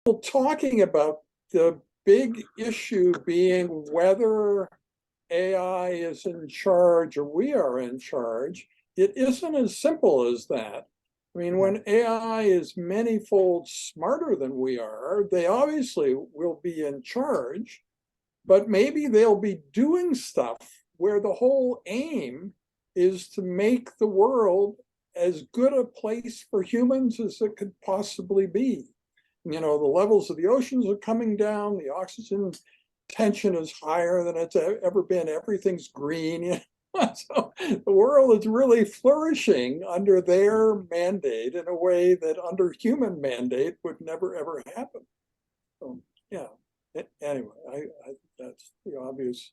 talking about the big issue being whether AI is in charge or we are in charge. It isn't as simple as that. I mean, when AI is many-fold smarter than we are, they obviously will be in charge, but maybe they'll be doing stuff where the whole aim is to make the world as good a place for humans as it could possibly be. You know, the levels of the oceans are coming down, the oxygen tension is higher than it's ever been, everything's green. You know? So the world is really flourishing under their mandate in a way that under human mandate would never, ever happen. So, yeah. Anyway, I think that's the obvious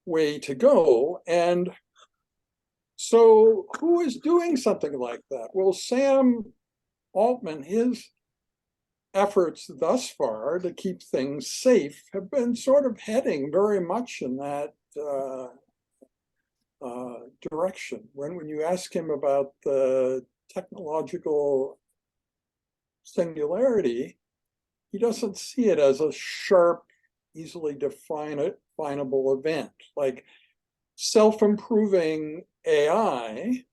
way to go. And so who is doing something like that? Well, Sam Altman, his efforts thus far to keep things safe have been sort of heading very much in that direction. When you ask him about the technological singularity, he doesn't see it as a sharp, easily definable event. Like self-improving AI,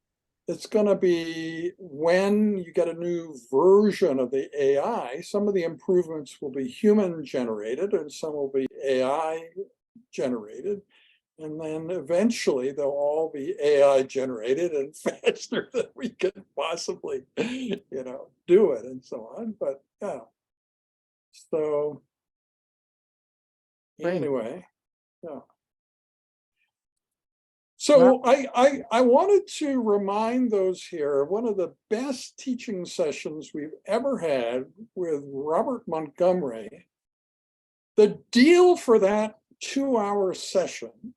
it's going to be when you get a new version of the AI, some of the improvements will be human generated and some will be AI generated. And then eventually they'll all be AI generated and faster than we could possibly, do it and so on. But yeah. So anyway, yeah. So I wanted to remind those here, one of the best teaching sessions we've ever had with Robert Montgomery. The deal for that 2-hour session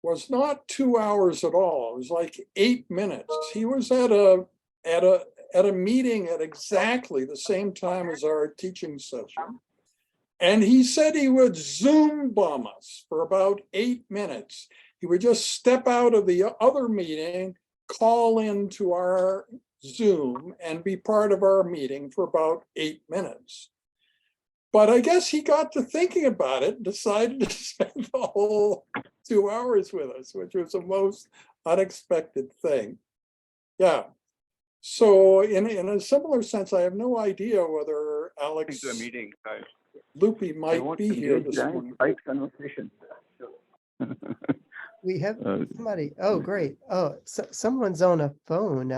was not 2 hours at all. It was like 8 minutes. He was at a meeting at exactly the same time as our teaching session. And he said he would Zoom bomb us for about 8 minutes. He would just step out of the other meeting, call into our Zoom and be part of our meeting for about 8 minutes. But I guess he got to thinking about it and decided to spend the whole 2 hours with us, which was the most unexpected thing. Yeah. So in a similar sense, I have no idea whether Alex Loopy might be here this morning. Conversation. We have somebody. Oh, great. Oh, so someone's on a phone.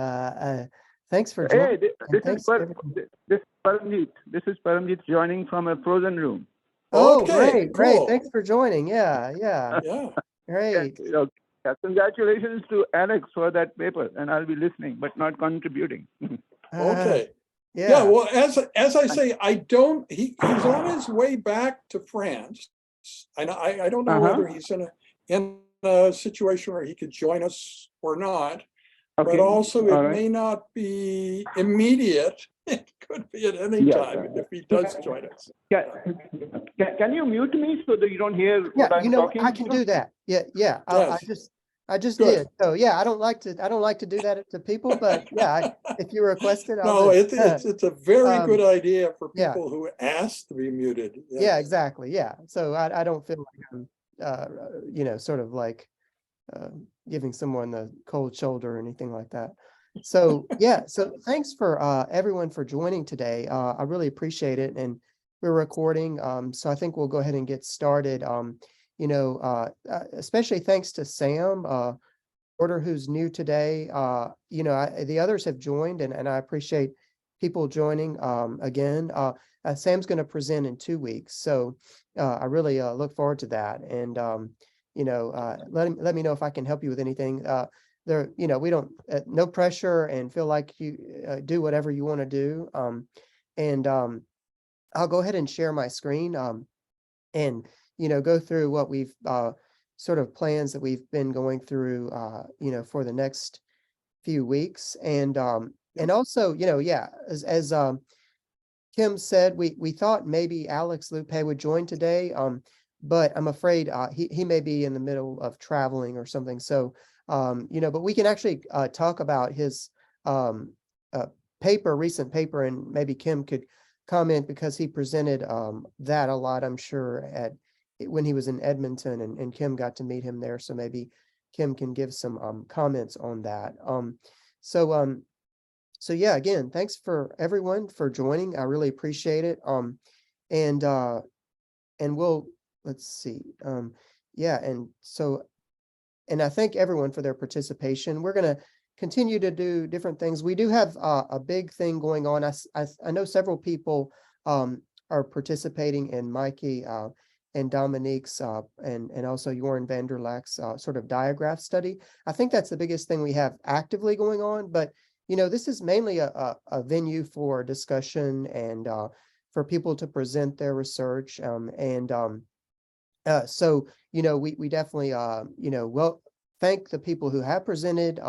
Thanks for joining. This is Paramjeet joining from a frozen room. Oh, okay, great. cool. Thanks for joining. Yeah. Great. Congratulations to Alex for that paper, and I'll be listening but not contributing. Okay. Yeah. Well, as I say, he's on his way back to France. I don't know whether he's in a situation where he could join us or not. Okay. But also it may not be immediate. It could be at any time if he does join us. Can you mute me so that you don't hear what I'm talking? I can do that. Yeah. Yes. I just did. So yeah, I don't like to do that to people, but yeah, if you request it, I'll it's a very good idea for people who ask to be muted. Yes. Yeah, exactly. Yeah. So I don't feel like I'm sort of like giving someone the cold shoulder or anything like that. So yeah, so thanks for everyone for joining today. I really appreciate it. And we're recording. So I think we'll go ahead and get started. Especially thanks to Sam Porter, who's new today. The others have joined and I appreciate people joining again. Sam's going to present in 2 weeks. So I really look forward to that. And let me know if I can help you with anything. We don't no pressure and feel like you do whatever you want to do. I'll go ahead and share my screen and go through what we've sort of plans that we've been going through for the next few weeks. And also, as Kim said, we thought maybe Alex Lupe would join today. But I'm afraid he may be in the middle of traveling or something. So, but we can actually talk about his recent paper, and maybe Kim could comment because he presented that a lot, I'm sure, when he was in Edmonton, and Kim got to meet him there. So maybe Kim can give some comments on that. So yeah, again, thanks for everyone for joining. I really appreciate it. And we'll, let's see. Yeah, and I thank everyone for their participation. We're going to continue to do different things. We do have a big thing going on. I know several people are participating in Mikey and Dominique's and also Joran van der Lack's sort of diagraph study. I think that's the biggest thing we have actively going on, but this is mainly a venue for discussion and for people to present their research. So, we definitely, well, thank the people who have presented.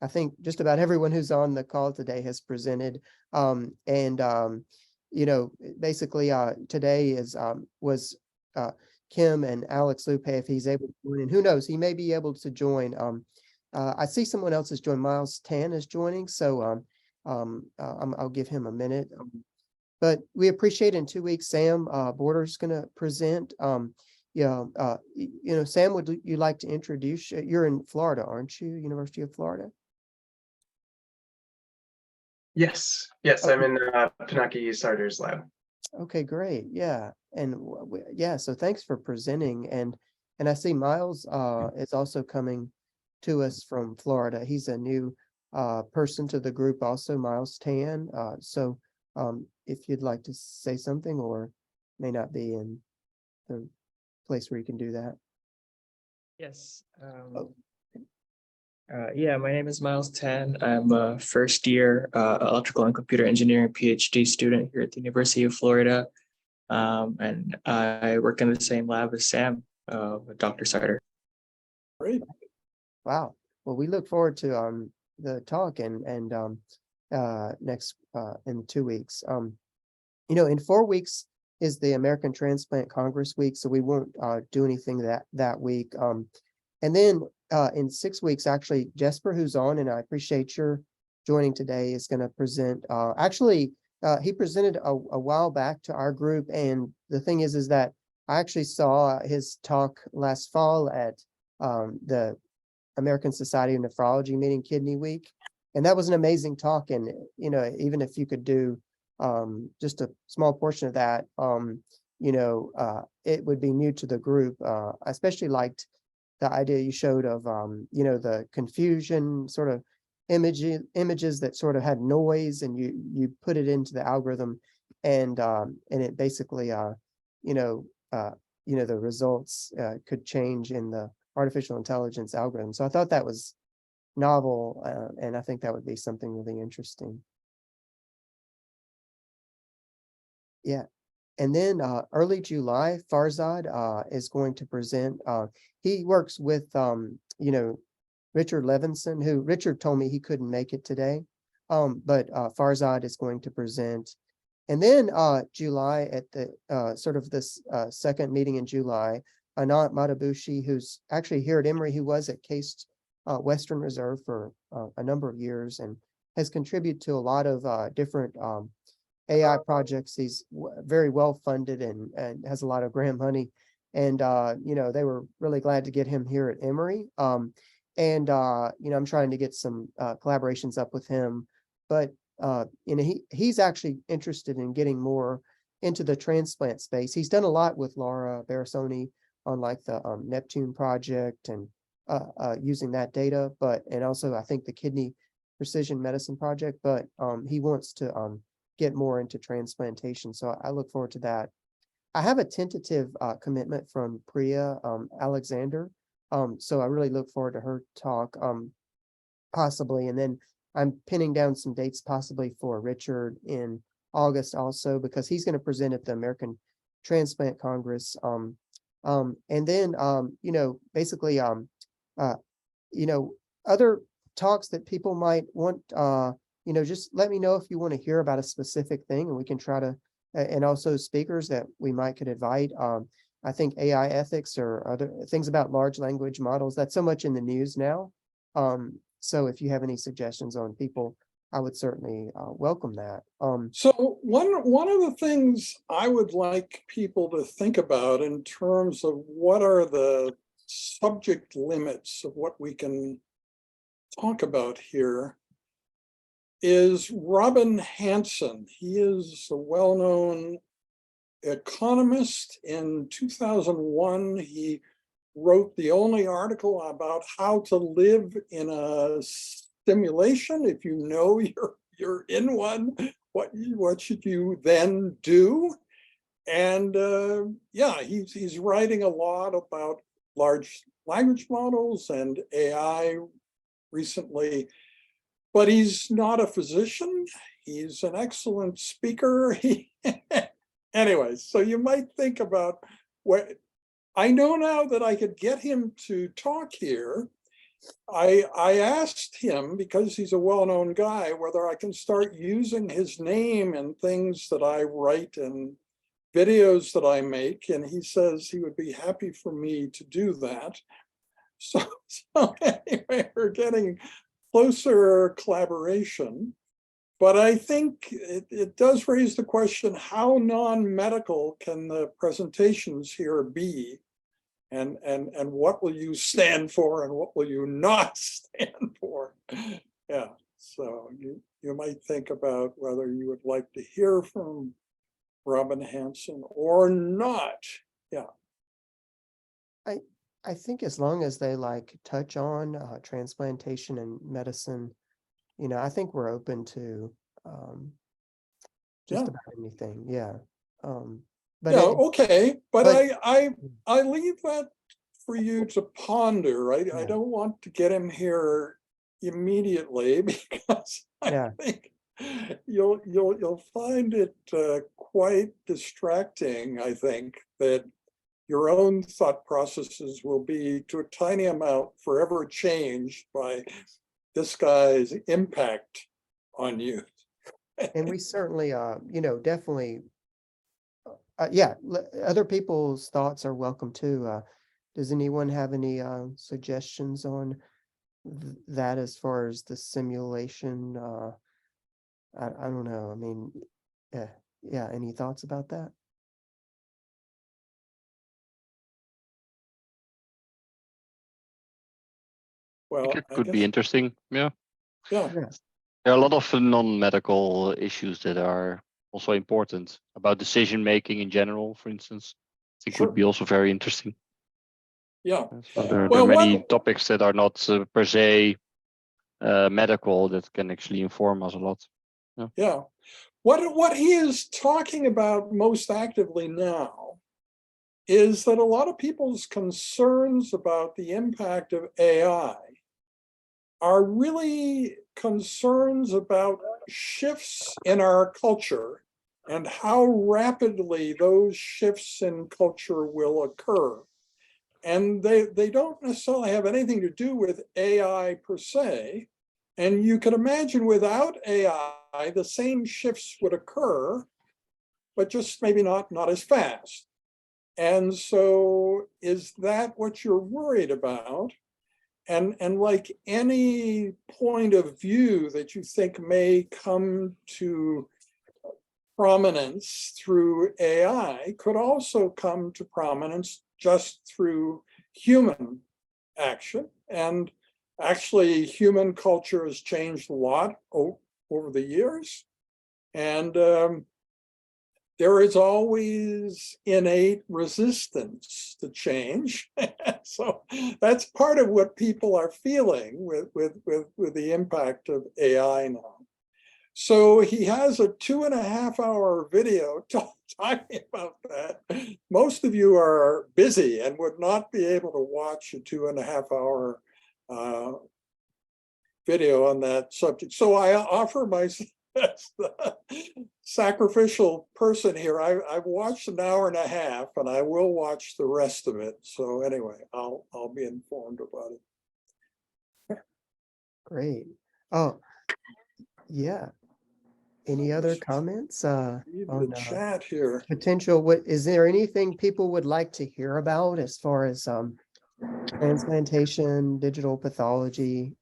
I think just about everyone who's on the call today has presented. Basically, today was Kim and Alex Lupe, if he's able to join in. Who knows? He may be able to join. I see someone else has joined. Miles Tan is joining, so I'll give him a minute. But we appreciate in 2 weeks, Sam Border's going to present. Sam, would you like to introduce? You're in Florida, aren't you? University of Florida. Yes, Okay. I'm in Pinaki Sardar's lab. Okay, great. Yeah, and yeah, so thanks for presenting. And I see Miles is also coming to us from Florida. He's a new person to the group, also Miles Tan. So if you'd like to say something, or may not be in the place where you can do that. Yes. Yeah, my name is Miles Tan. I'm a first year electrical and computer engineering PhD student here at the University of Florida. And I work in the same lab as Sam, Dr. Sarder. Great. Wow. Well, we look forward to the talk and next in 2 weeks. In 4 weeks is the American Transplant Congress week, so we won't do anything that week. And then in 6 weeks, actually, Jesper, who's on, and I appreciate your joining today, is going to present. He presented a while back to our group, and the thing is that I actually saw his talk last fall at the American Society of Nephrology meeting, Kidney Week, and that was an amazing talk. And even if you could do just a small portion of that, it would be new to the group. I especially liked the idea you showed of the confusion sort of images that sort of had noise, and you put it into the algorithm, and it basically the results could change in the artificial intelligence algorithm. So I thought that was novel, and I think that would be something really interesting. Yeah. And then early July, Farzad is going to present. He works with, Richard Levinson, who Richard told me he couldn't make it today. But Farzad is going to present. And then July, at the sort of this second meeting in July, Anant Matabushi, who's actually here at Emory, who was at Case Western Reserve for a number of years and has contributed to a lot of different AI projects. He's very well funded and has a lot of grant money. And, they were really glad to get him here at Emory. I'm trying to get some collaborations up with him. But, he's actually interested in getting more into the transplant space. He's done a lot with Laura Barasoni on like the Neptune project and using that data, and also I think the Kidney Precision Medicine project, but he wants to get more into transplantation. So I look forward to that. I have a tentative commitment from Priya Alexander. So I really look forward to her talk, possibly. And then I'm pinning down some dates possibly for Richard in August also, because he's going to present at the American Transplant Congress. And then, basically, other talks that people might want, just let me know if you want to hear about a specific thing, and we can try to, and also speakers that we might could invite. I think AI ethics or other things about large language models, that's so much in the news now. So if you have any suggestions on people I would certainly welcome that. So one of the things I would like people to think about in terms of what are the subject limits of what we can talk about here is Robin Hanson. He is a well-known economist. In 2001, he wrote the only article about how to live in a simulation. If you know you're in one, what should you then do? And yeah, he's writing a lot about large language models and AI recently, but he's not a physician. He's an excellent speaker. Anyway, so you might think about what I know now that I could get him to talk here. I asked him, because he's a well-known guy, whether I can start using his name in things that I write and videos that I make, and he says he would be happy for me to do that. So anyway, we're getting closer collaboration. But I think it does raise the question, how non-medical can the presentations here be? And what will you stand for and what will you not stand for? Yeah, so you might think about whether you would like to hear from Robin Hanson or not. Yeah. I think as long as they like touch on transplantation and medicine, I think we're open to just Yeah. about anything. Yeah. Yeah, okay, but but- I leave that for you to ponder. I Yeah. don't want to get him here immediately because I Yeah. think you'll find it quite distracting. I think that your own thought processes will be to a tiny amount forever changed by this guy's impact on you. And we certainly, definitely, yeah, other people's thoughts are welcome too. Does anyone have any suggestions on that as far as the simulation? I don't know. I mean, yeah, any thoughts about that? Well, It I could be guess, interesting. Yeah. yeah, Yeah. There are a lot of non-medical issues that are also important about decision making in general, for instance. I think sure. would be also very interesting. Yeah. So there Well, are many what- topics that are not per se medical that can actually inform us a lot. Yeah. What he is talking about most actively now is that a lot of people's concerns about the impact of AI are really concerns about shifts in our culture and how rapidly those shifts in culture will occur. And they don't necessarily have anything to do with AI per se. And you can imagine without AI, the same shifts would occur, but just maybe not as fast. And so is that what you're worried about? And like any point of view that you think may come to prominence through AI could also come to prominence just through human action. And actually, human culture has changed a lot over the years. And there is always innate resistance to change. So that's part of what people are feeling with the impact of AI now. So he has a 2.5-hour video talking about that. Most of you are busy and would not be able to watch a 2.5-hour video on that subject. So I offer myself as the sacrificial person here. I've watched an hour and a half, and I will watch the rest of it. So anyway, I'll be informed about it. Great. Oh, yeah. Any other comments Read on the chat here. potential? Is there anything people would like to hear about as far as transplantation, digital pathology,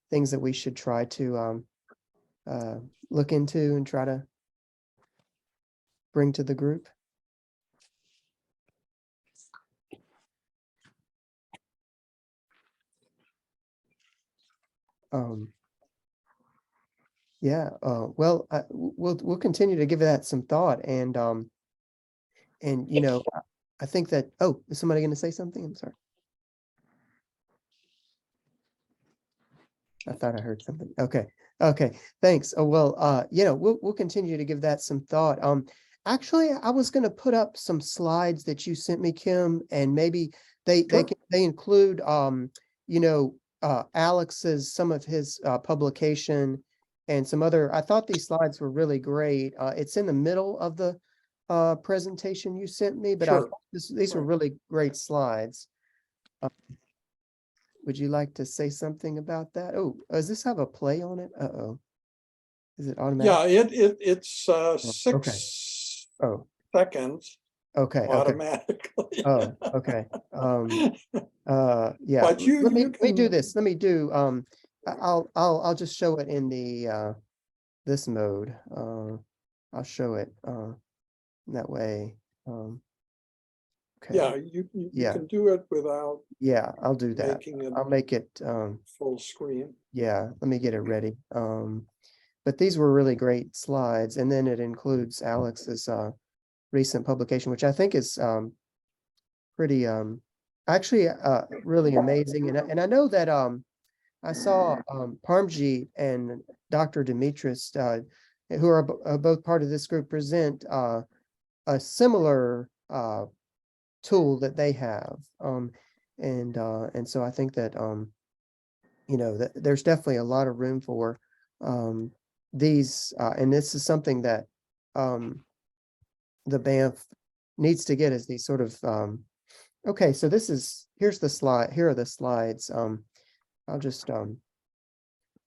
things that we should try to look into and try to bring to the group? Yeah, well, we'll continue to give that some thought, and you know, I think that, oh, is somebody going to say something? I'm sorry. I thought I heard something. Okay. Okay. Thanks. Oh, well, you know, we'll continue to give that some thought. Actually, I was going to put up some slides that you sent me, Kim, and maybe they Sure. they include you know, Alex's, some of his publication and some other. I thought these slides were really great. It's in the middle of the presentation you sent me, but Sure. these were Right. really great slides. Would you like to say something about that? Oh, does this have a play on it? Uh-oh. Is it automatic? Yeah, it's Okay. 6 Oh, seconds okay, okay. automatically. Oh, okay. Yeah, But you let me do can, this. Let me do, I'll just show it in the, this mode. I'll show it, that way. yeah, Okay, you yeah, can do it without yeah, I'll do that. making it I'll make it, full screen. yeah, let me get it ready. But these were really great slides, and then it includes Alex's recent publication, which I think is pretty actually really amazing. And I know that I saw Parmji and Dr. Dimitris, who are both part of this group, present a similar tool that they have. And so I think that you know, that there's definitely a lot of room for these, and this is something that the Banff needs to get, is these sort of okay, so here's the slide, here are the slides. I'll just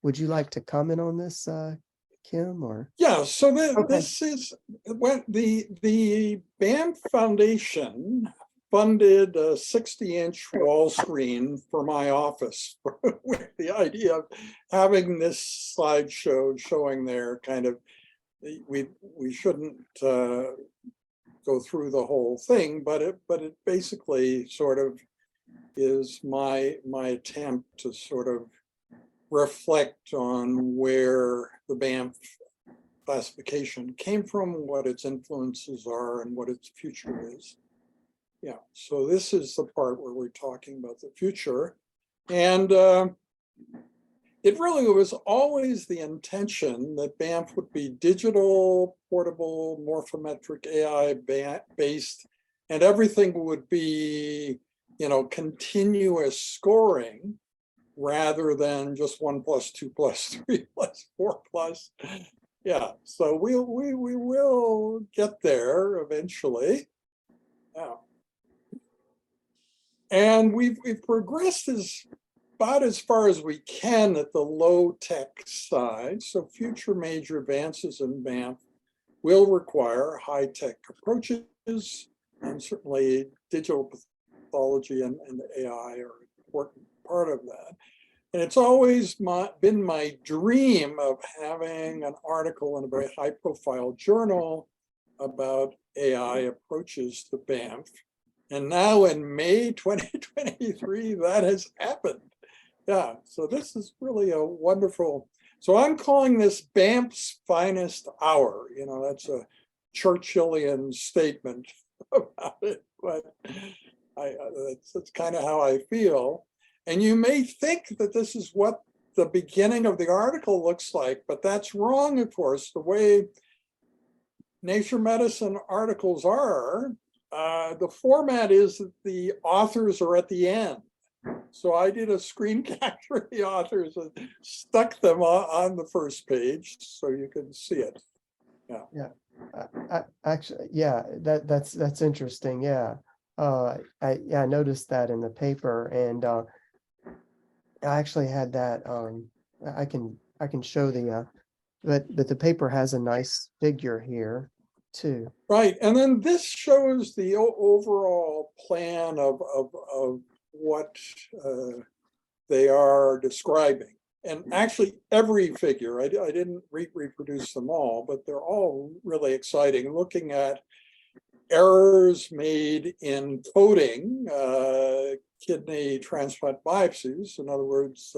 would you like to comment on this, Kim, or? Yeah, so Okay. this is when the Banff Foundation funded a 60-inch wall screen for my office with the idea of having this slideshow showing their kind of, we shouldn't go through the whole thing, but it basically sort of is my attempt to sort of reflect on where the Banff classification came from, what its influences are, and what its future is. Yeah, so this is the part where we're talking about the future. And it really was always the intention that Banff would be digital, portable, morphometric AI based, and everything would be, you know, continuous scoring rather than just 1 + 2 + 3 + 4 +. Yeah, so we will get there eventually. Yeah. And we've progressed about as far as we can at the low tech side. So future major advances in Banff will require high tech approaches, and certainly digital pathology and AI are an important part of that. And it's always been my dream of having an article in a very high profile journal about AI approaches to Banff. And now in May 2023, that has happened. Yeah, so this is really a wonderful, so I'm calling this Banff's finest hour. You know, that's a Churchillian statement about it, but that's kind of how I feel. And you may think that this is what the beginning of the article looks like, but that's wrong, of course. The way Nature Medicine articles are, the format is that the authors are at the end. So I did a screen capture of the authors and stuck them on the first page so you can see it. Yeah. Yeah. Actually, yeah, that's interesting. Yeah. I noticed that in the paper, and I actually had that, I can show the but the paper has a nice figure here too. Right, and then this shows the overall plan of what they are describing. and actually every figure, I didn't reproduce them all, but they're all really exciting, looking at errors made in coding kidney transplant biopsies. In other words,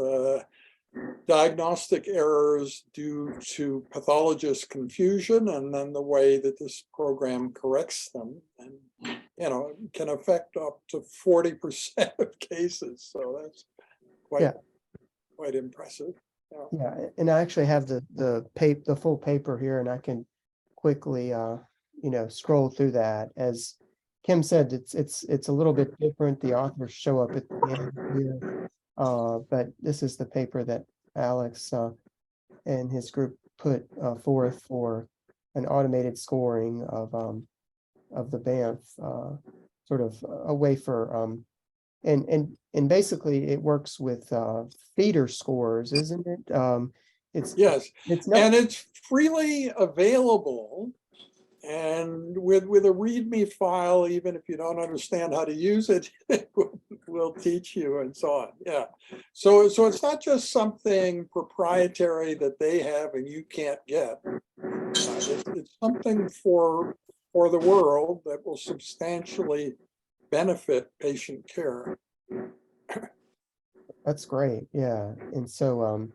diagnostic errors due to pathologist confusion, and then the way that this program corrects them, and can affect up to 40% of cases. So that's quite impressive. Yeah, and I actually have the full paper here, and I can quickly scroll through that. As Kim said, it's a little bit different. The authors show up at the end here. But this is the paper that Alex and his group put forth for an automated scoring of the Banff, sort of a way for and basically it works with feeder scores, isn't it? Yes, it's not, and it's freely available. And with a README file, even if you don't understand how to use it, it will teach you and so on. Yeah. So it's not just something proprietary that they have and you can't get. It's something for the world that will substantially benefit patient care. that's great. Yeah. And so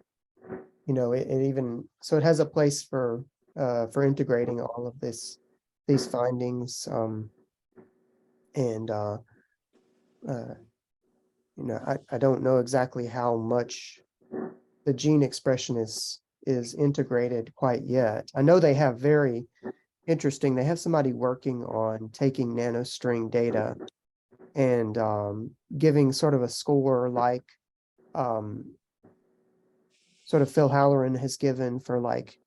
it even so it has a place for integrating all of these findings, and I don't know exactly how much the gene expression is integrated quite yet. I know they have they have somebody working on taking nanostring data and giving sort of a score like sort of Phil Halloran has given for like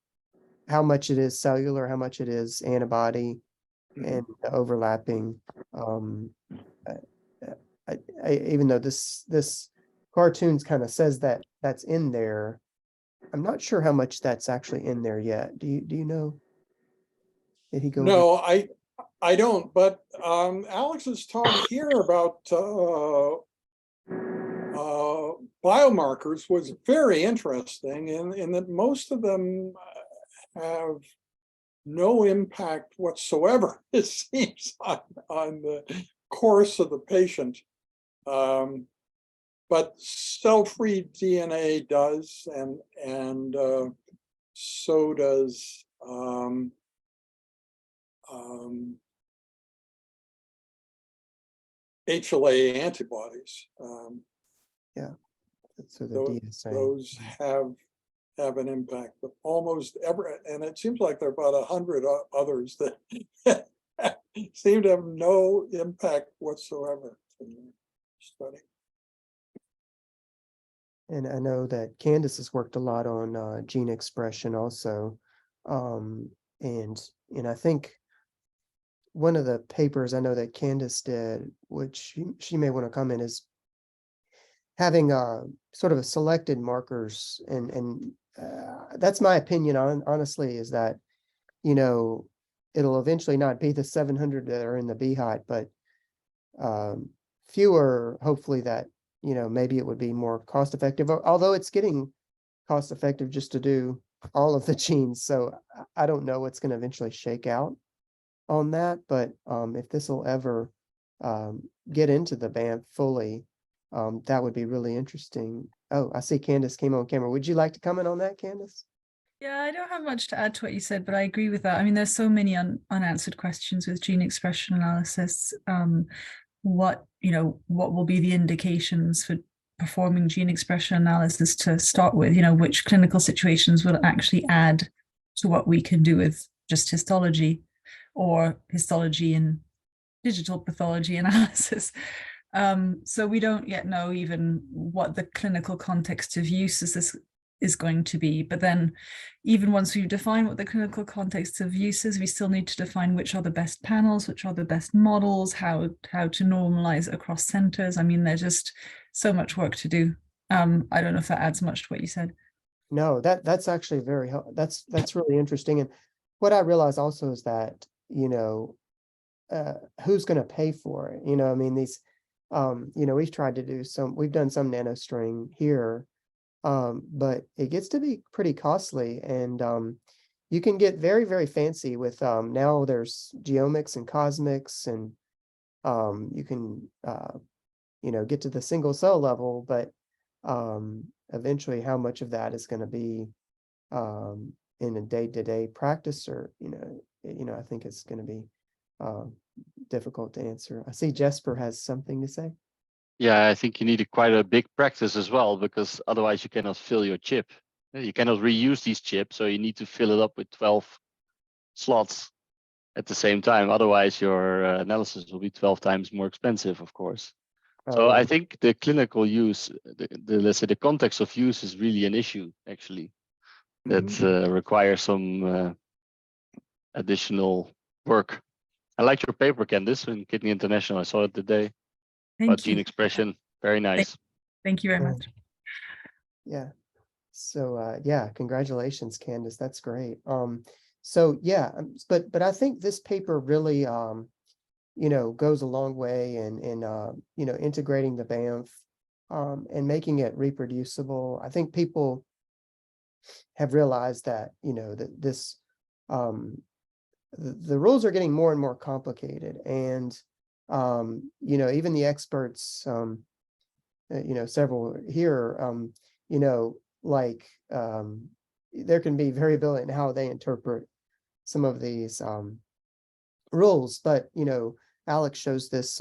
how much it is cellular, how much it is antibody, and the overlapping. Even though this cartoons kind of says that that's in there, I'm not sure how much that's actually in there yet. Do you know? Did he go? No, I don't. But Alex's talk here about biomarkers was very interesting in that most of them have no impact whatsoever, it seems, on the course of the patient. But cell-free DNA does, and so does HLA antibodies. So the DSA. Those have an impact, but almost every, and it seems like there are about 100 others that seem to have no impact whatsoever in the study. And I know that Candace has worked a lot on gene expression also. And I think one of the papers I know that Candace did, which she may want to comment, is having sort of a selected markers, and that's my opinion honestly, is that it'll eventually not be the 700 that are in the Beehive, but fewer, hopefully, that maybe it would be more cost effective, although it's getting cost effective just to do all of the genes. So I don't know what's going to eventually shake out on that, but if this will ever get into the Banff fully, that would be really interesting. Oh, I see Candace came on camera. Would you like to comment on that, Candace? Yeah, I don't have much to add to what you said, but I agree with that. I mean, there's so many unanswered questions with gene expression analysis. What will be the indications for performing gene expression analysis to start with? Which clinical situations will actually add to what we can do with just histology or histology and digital pathology analysis. So we don't yet know even what the clinical context of use is going to be. But then even once we define what the clinical context of use is, we still need to define which are the best panels, which are the best models, how to normalize across centers. I mean, there's just so much work to do. I don't know if that adds much to what you said. No, that's actually very helpful. That's really interesting. And what I realize also is that, who's going to pay for it? I mean, these, we've tried to do we've done some nanostring here, But it gets to be pretty costly, and you can get very, very fancy with now there's geomics and cosmics, and you can get to the single cell level, but eventually how much of that is going to be in a day-to-day practice, or I think it's going to be difficult to answer. I see Jesper has something to say. Yeah, I think you need quite a big practice as well, because otherwise you cannot fill your chip. You cannot reuse these chips, so you need to fill it up with 12 slots at the same time. Otherwise, your analysis will be 12 times more expensive, of course. So I think the clinical use, let's say the context of use, is really an issue actually that requires some additional work. I like your paper, Candice, in Kidney International. I saw it today about Thank gene you. expression. Very nice. Thank you very Yeah. much. Yeah. So yeah, congratulations, Candice. That's great. So yeah, but I think this paper really goes a long way in integrating the Banff and making it reproducible. I think people have realized that that this the rules are getting more and more complicated, and even the experts, several here, there can be variability in how they interpret some of these rules, but Alex shows this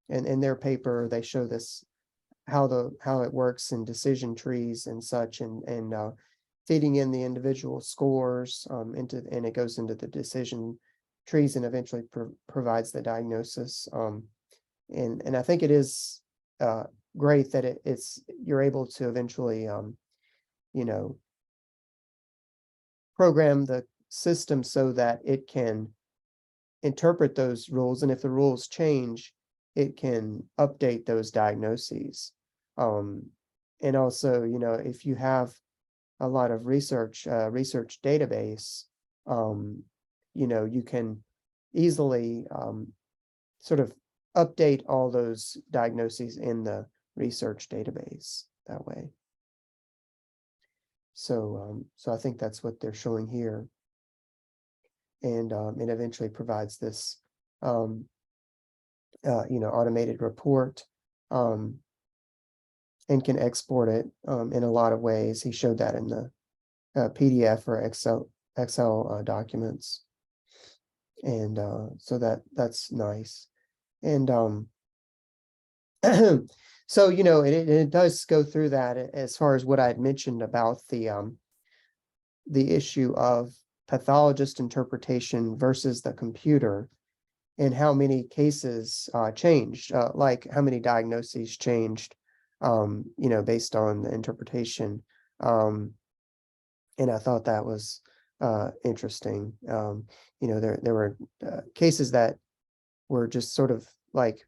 in their paper. They show this how it works in decision trees and such, and feeding in the individual scores and it goes into the decision trees and eventually provides the diagnosis. And I think it is great that you're able to eventually program the system so that it can interpret those rules, and if the rules change, it can update those diagnoses. And also, if you have a lot of research database, you can easily sort of update all those diagnoses in the research database that way. So I think that's what they're showing here. And it eventually provides this automated report, and can export it in a lot of ways. He showed that in the PDF or Excel documents, and so that's nice. And so it does go through that as far as what I had mentioned about the issue of pathologist interpretation versus the computer, and how many cases changed, like how many diagnoses changed, based on the interpretation. And I thought that was interesting. There were cases that were just sort of like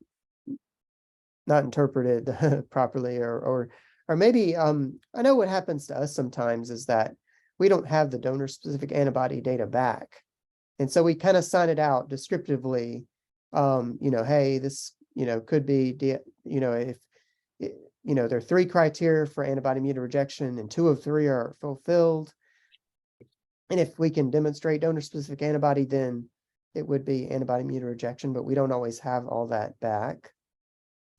not interpreted properly, or maybe I know what happens to us sometimes is that we don't have the donor specific antibody data back. And so we kind of sign it out descriptively, hey, this, could be, if, there are 3 criteria for antibody mediated rejection and 2 of 3 are fulfilled. And if we can demonstrate donor specific antibody, then it would be antibody mediated rejection, but we don't always have all that back,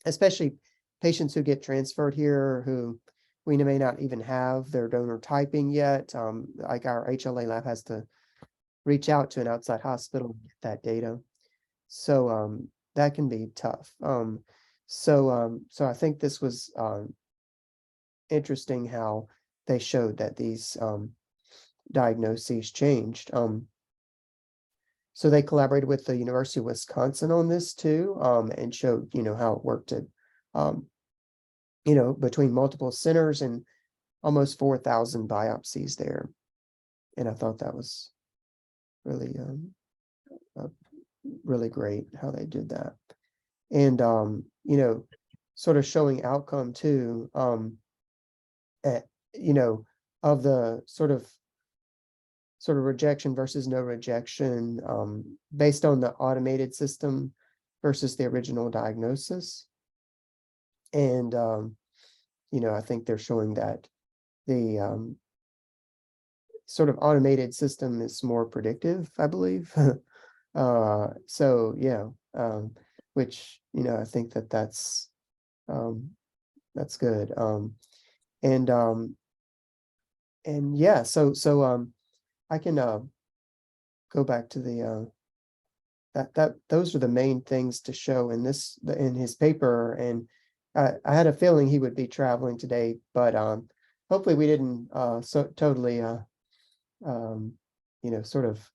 especially patients who get transferred here who we may not even have their donor typing yet. Like our HLA lab has to reach out to an outside hospital and get that data. So that can be tough. So I think this was interesting how they showed that these diagnoses changed. So they collaborated with the University of Wisconsin on this too, and showed, how it worked at, between multiple centers and almost 4,000 biopsies there. And I thought that was really, really great how they did that. And, sort of showing outcome too, of the sort of rejection versus no rejection, based on the automated system versus the original diagnosis. And, I think they're showing that the sort of automated system is more predictive, I believe. So yeah, which, I think that's good. And yeah, so I can go back to the those are the main things to show in in his paper. And I had a feeling he would be traveling today, but hopefully we didn't so totally sort of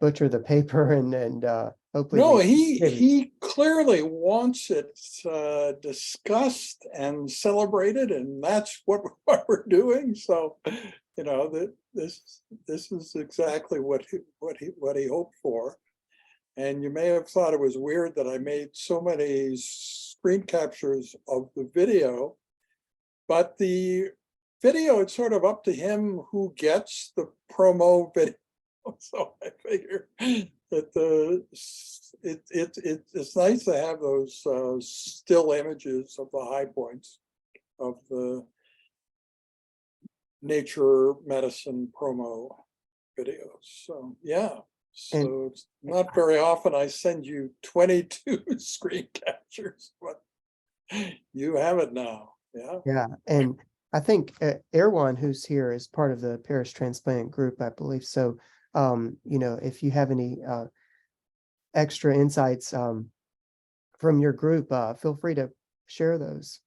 butcher the paper, and hopefully No, we maybe. he clearly wants it discussed and celebrated, and that's what we're doing. So, that this is exactly what he hoped for. And you may have thought it was weird that I made so many screen captures of the video, but the video, it's sort of up to him who gets the promo video. So I figure that it's nice to have those still images of the high points of the nature medicine promo videos. So yeah, so it's not very often I send you 22 screen captures, but you have it now. Yeah, and I think Erwan, who's here, is part of the Paris transplant group, I believe. So, if you have any extra insights from your group, feel free to share those.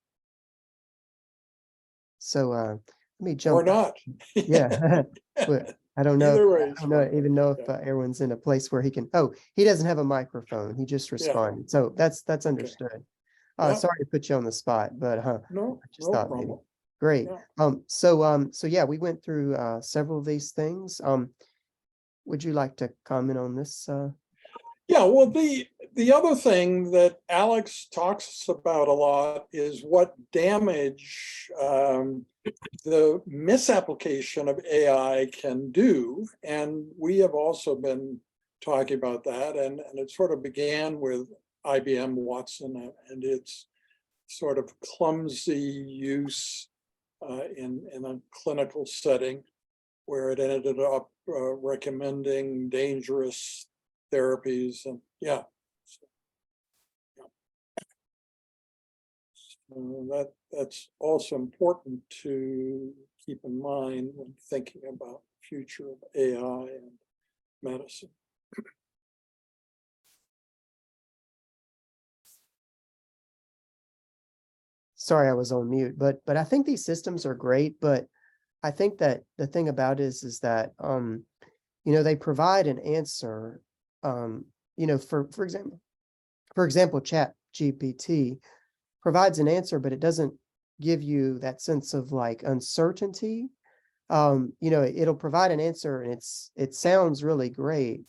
So let me jump. Or not. Yeah, but I don't know. Either way, I don't even know if everyone's in a place where he can. Oh, he doesn't have a microphone. He just responded. So that's understood. Yeah. Sorry to put you on the spot, but No, I just no thought problem. maybe. Great. Yeah. So yeah, we went through several of these things. Would you like to comment on this? Yeah, well, the other thing that Alex talks about a lot is what damage the misapplication of AI can do. And we have also been talking about that. And it sort of began with IBM Watson and its sort of clumsy use in a clinical setting, where it ended up recommending dangerous therapies. And yeah, so that's also important to keep in mind when thinking about the future of AI and medicine. Sorry, I was on mute, but I think these systems are great, but I think that the thing about it is that they provide an answer, for example, Chat GPT provides an answer, but it doesn't give you that sense of like uncertainty. It'll provide an answer and it sounds really great,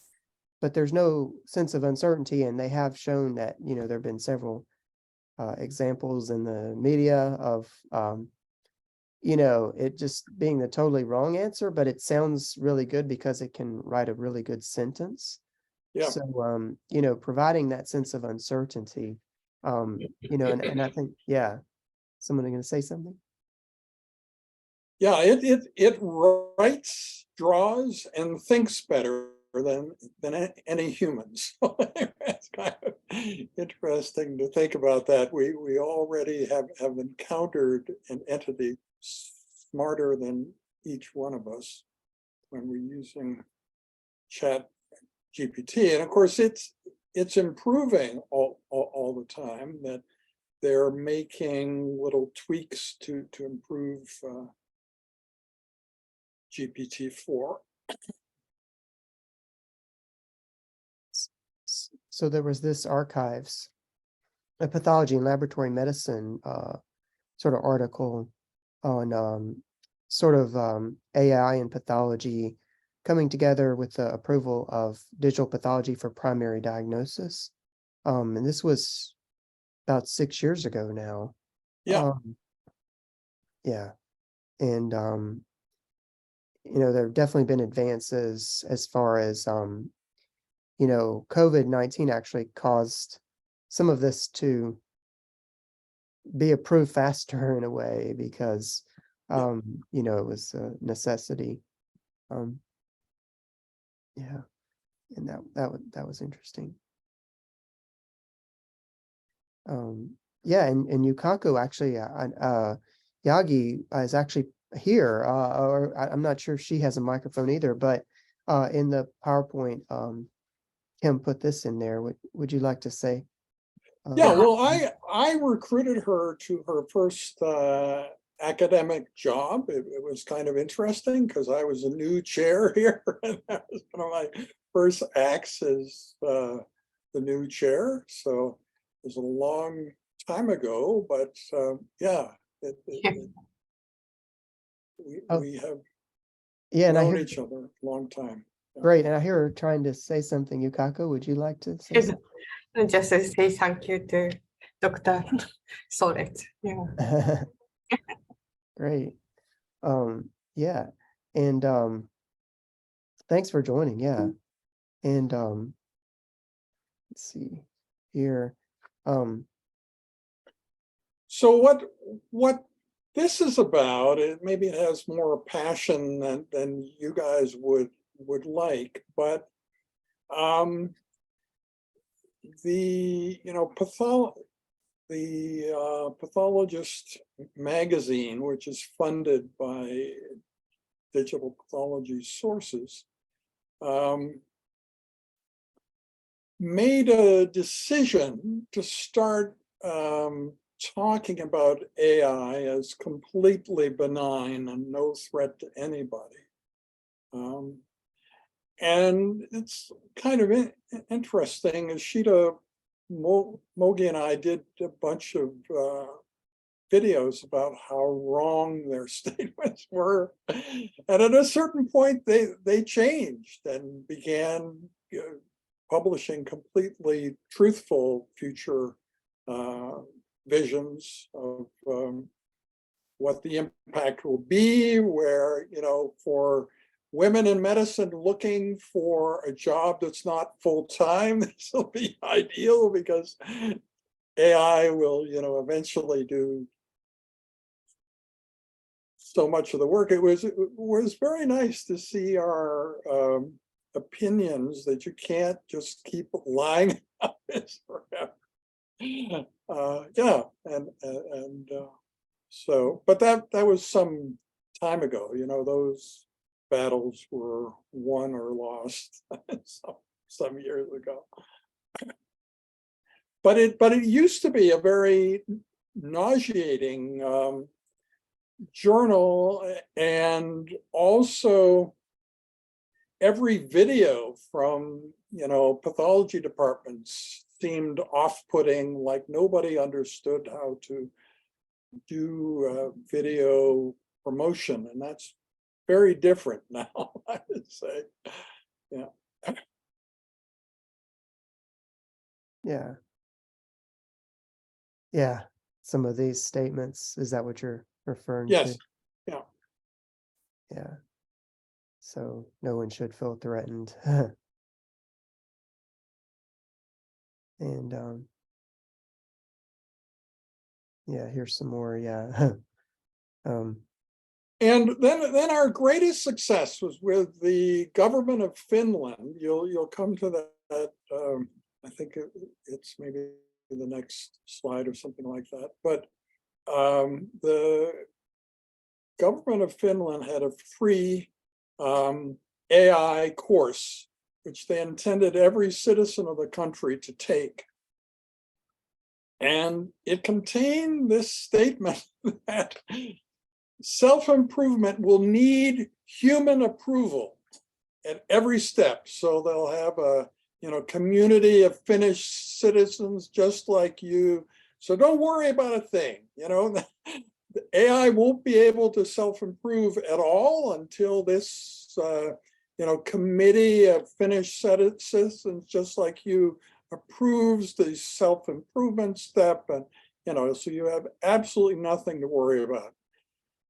but there's no sense of uncertainty. And they have shown that, there have been several examples in the media of, it just being the totally wrong answer, but it sounds really good because it can write a really good sentence. Yeah. So, providing that sense of uncertainty, and I think, yeah, someone going to say something? Yeah, it writes, draws, and thinks better than any humans. So it's kind of interesting to think about that. We already have encountered an entity smarter than each one of us when we're using Chat GPT, and of course it's improving all the time. That they're making little tweaks to improve GPT-4. So there was this archives, a pathology and laboratory medicine sort of article on AI and pathology coming together with the approval of digital pathology for primary diagnosis. And this was about 6 years ago now. Yeah. Yeah. And there have definitely been advances as far as COVID-19 actually caused some of this to be approved faster in a way, because You know, it was a necessity. Yeah, and that was interesting. Yeah, and Yukaku actually, Yagi is actually here, or I'm not sure if she has a microphone either, but in the PowerPoint, Kim put this in there. Would you like to say? Yeah, well, I recruited her to her first academic job. It was kind of interesting because I was a new chair here, and that was one of my first acts as the new chair. So it was a long time ago, but yeah, Oh, we have yeah, and I known hear each other a long time. great, and I hear her trying to say something. Yukaku, would you like to say something? Just say thank you to Dr. Solet. Yeah. Great. Yeah, and thanks for joining. Yeah, and let's see here. So what this is about, maybe it has more passion than you guys would like, but the pathologist magazine, which is funded by digital pathology sources, made a decision to start talking about AI as completely benign and no threat to anybody. And it's kind of interesting. Ashita Mogi and I did a bunch of videos about how wrong their statements were. And at a certain point, they changed and began publishing completely truthful future visions of what the impact will be, where, for women in medicine looking for a job that's not full-time, this will be ideal because AI will, eventually do so much of the work. It was very nice to see our opinions that you can't just keep lying about this forever. Yeah, and so, but that was some time ago. Those battles were won or lost some years ago. But it used to be a very nauseating journal, and also every video from pathology departments seemed off-putting, like nobody understood how to do video promotion, and that's very different now, I would say. Yeah. Yeah. Yeah. Some of these statements, is that what you're referring Yes. to? Yeah. Yeah. So no one should feel threatened. And yeah, here's some more. Yeah. And then our greatest success was with the government of Finland. You'll come to that. I think it's maybe the next slide or something like that. But the government of Finland had a free AI course, which they intended every citizen of the country to take. And it contained this statement that self-improvement will need human approval at every step. So they'll have a community of Finnish citizens just like you. So don't worry about a thing. The AI won't be able to self-improve at all until this committee of Finnish citizens just like you approves the self-improvement step, and so you have absolutely nothing to worry about.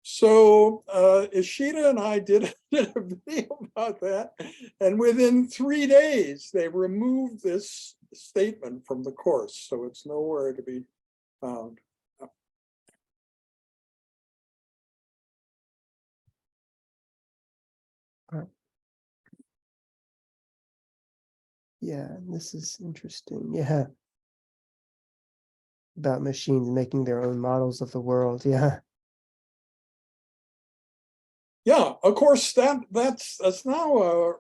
So Ishita and I did a video about that, and within 3 days they removed this statement from the course, so it's nowhere to be found. Yeah, this is interesting. Yeah. About machines making their own models of the world. Yeah. Yeah, of course, that's now a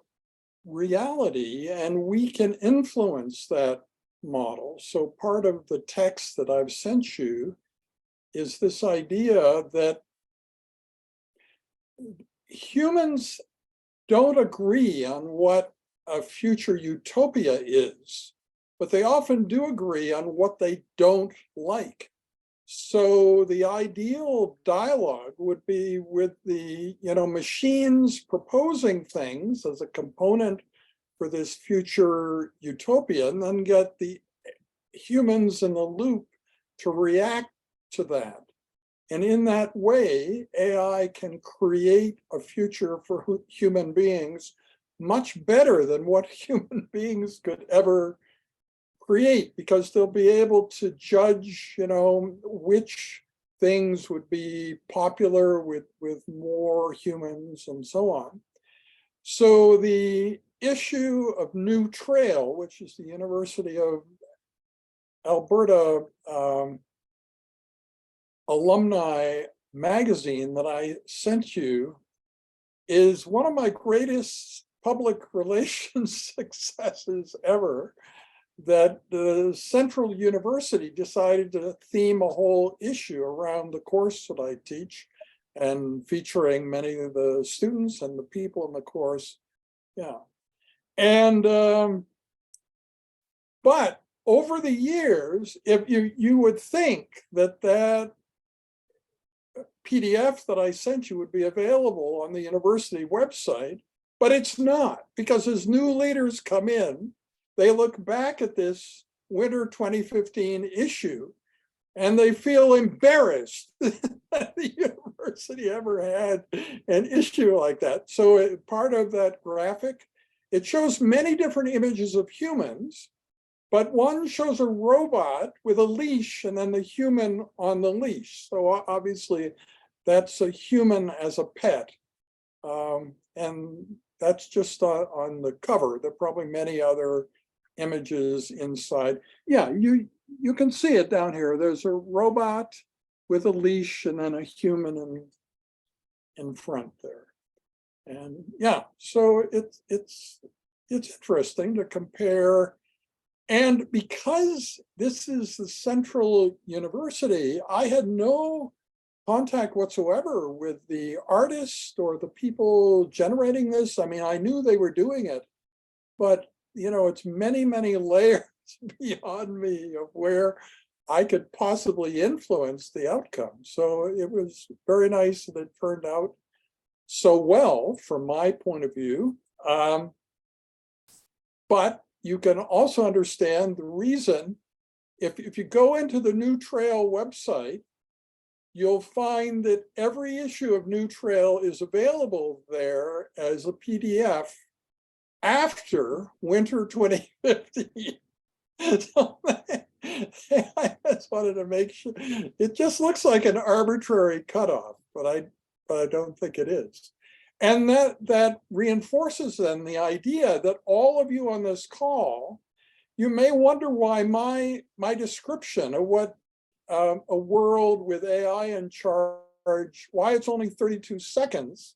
reality, and we can influence that model. So part of the text that I've sent you is this idea that humans don't agree on what a future utopia is, but they often do agree on what they don't like. So the ideal dialogue would be with the, machines proposing things as a component for this future utopia, and then get the humans in the loop to react to that. And in that way, AI can create a future for human beings much better than what human beings could ever create, because they'll be able to judge, which things would be popular with more humans and so on. So the issue of New Trail, which is the University of Alberta alumni magazine that I sent you, is one of my greatest public relations successes ever, that the Central University decided to theme a whole issue around the course that I teach, and featuring many of the students and the people in the course. Yeah. And but over the years, if you would think that PDF that I sent you would be available on the university website, but it's not, because as new leaders come in, they look back at this winter 2015 issue and they feel embarrassed that the university ever had an issue like that. So part of that graphic, it shows many different images of humans, but one shows a robot with a leash and then the human on the leash. So obviously that's a human as a pet. And that's just on the cover. There are probably many other images inside. Yeah, you can see it down here. There's a robot with a leash and then a human in front there. And yeah, so it's interesting to compare. And because this is the Central University, I had no contact whatsoever with the artists or the people generating this. I mean, I knew they were doing it, but it's many, many layers beyond me of where I could possibly influence the outcome. So it was very nice that it turned out so well from my point of view. But you can also understand the reason. If you go into the New Trail website, you'll find that every issue of New Trail is available there as a PDF after winter 2015. So I just wanted to make sure. It just looks like an arbitrary cutoff, but I don't think it is. And that reinforces then the idea that all of you on this call, you may wonder why my description of what a world with AI in charge, why it's only 32 seconds.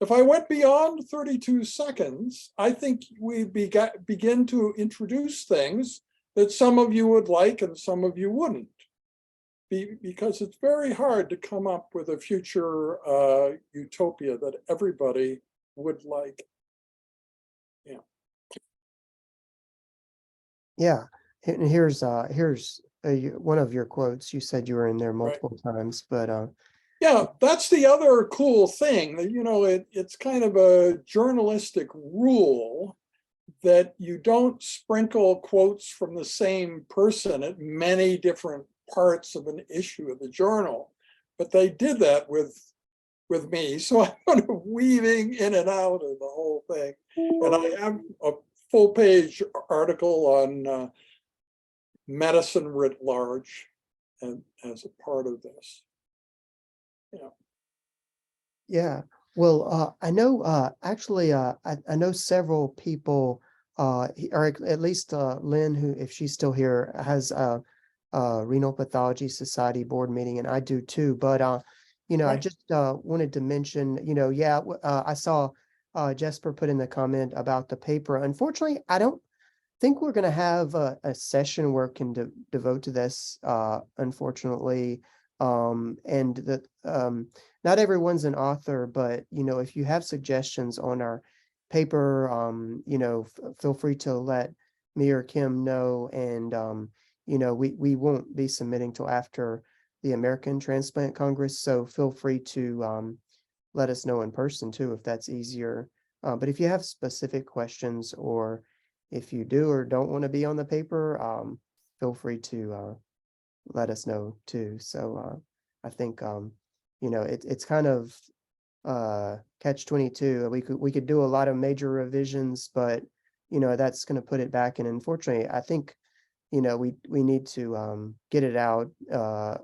If I went beyond 32 seconds, I think we begin to introduce things that some of you would like and some of you wouldn't. Because it's very hard to come up with a future utopia that everybody would like. Yeah. Yeah. And here's one of your quotes. You said you were in there multiple times, but yeah, that's the other cool thing. That it's kind of a journalistic rule that you don't sprinkle quotes from the same person at many different parts of an issue of the journal, but they did that with me. So I'm kind of weaving in and out of the whole thing. And I have a full page article on medicine writ large and as a part of this. Yeah. Yeah. Well, I know actually I know several people or at least Lynn, who, if she's still here, has a Renal Pathology Society board meeting, and I do too. But you know, I Right. just wanted to mention, you know, yeah, I saw Jesper put in the comment about the paper. Unfortunately, I don't think we're going to have a session where can devote to this, unfortunately. And that not everyone's an author, but you know, if you have suggestions on our paper, you know, feel free to let me or Kim know. And you know, we won't be submitting till after the American Transplant Congress, so feel free to let us know in person too, if that's easier. But if you have specific questions, or if you do or don't want to be on the paper, feel free to let us know too. So I think you know, it's kind of catch-22. We could do a lot of major revisions, but you know, that's going to put it back. And unfortunately, I think, you know, we need to get it out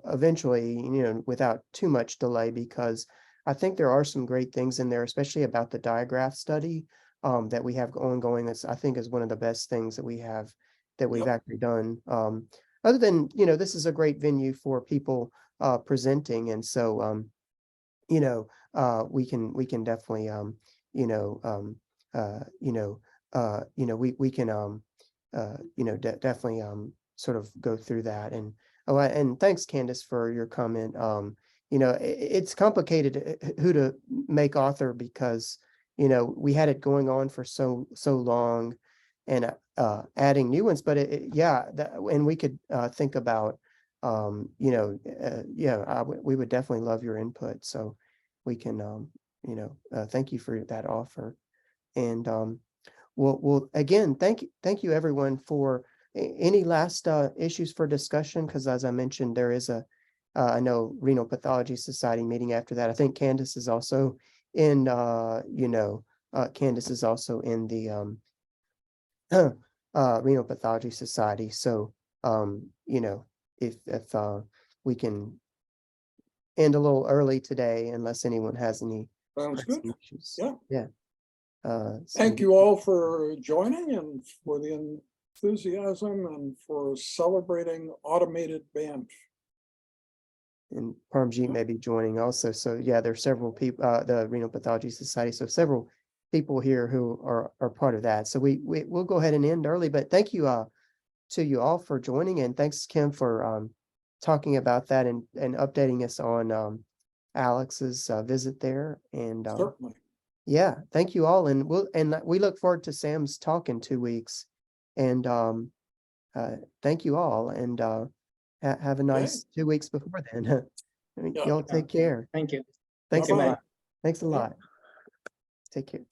eventually, you know, without too much delay, because I think there are some great things in there, especially about the digraph study that we have ongoing. That's, I think, is one of the best things that we have, that we've Yep. actually done. Other than, you know, this is a great venue for people presenting, and so you know, we can definitely we can you know, definitely sort of go through that. And and thanks, Candace, for your comment. You know, it's complicated who to make author, because you know, we had it going on for so long, and adding new ones. But yeah, and we could think about you know, yeah, we would definitely love your input, so we can you know, thank you for that offer. And we'll again, thank you everyone for any last issues for discussion, because as I mentioned, there is a I know Renal Pathology Society meeting after that. I think Candace is also in you know, Candace is also in the Renal Pathology Society. So you know, if we can end a little early today, unless anyone has any Sounds good. pressing issues. Yeah. Yeah. Thank you all for joining and for the enthusiasm and for celebrating automated Banff. And Parmjeet may be joining also. So yeah, there's several people, the Renal Pathology Society. So several people here who are part of that. So we'll go ahead and end early, but thank you to you all for joining, and thanks, Kim, for talking about that and updating us on Alex's visit there. And Certainly. yeah, thank you all, and we look forward to Sam's talk in 2 weeks. And thank you all, and have a nice 2 weeks before then. Yeah. Y'all take care. Thank you. Thanks a Bye-bye. lot. Thanks a Yeah. lot. Take care.